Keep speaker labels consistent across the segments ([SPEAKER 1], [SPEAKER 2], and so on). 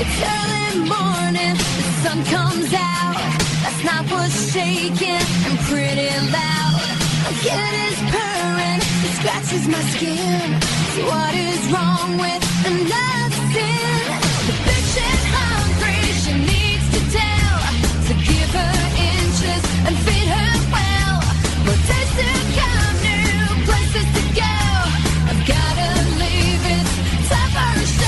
[SPEAKER 1] It's early morning, the sun comes out. Last night was shaking and pretty loud. A kid is purring, it scratches my skin. So what is wrong with nothing? The bitch is hungry, she needs to tell. So give her inches and feed her well. More days to come, new places to go. I've gotta leave it, time for a show.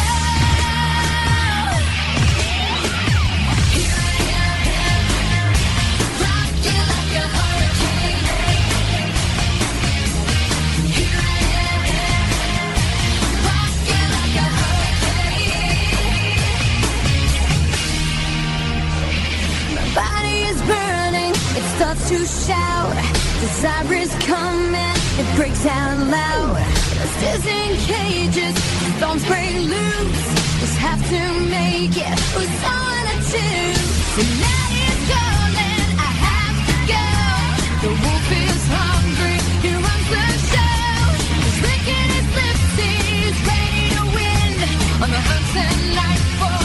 [SPEAKER 1] Starts to shout, desire is coming, it breaks out loud. Stairs in cages, storms break loose. Just have to make it with someone or two. Tonight is calling, I have to go. The wolf is hungry, he runs the show. He's licking his lips, he's ready to win. On the hunt tonight for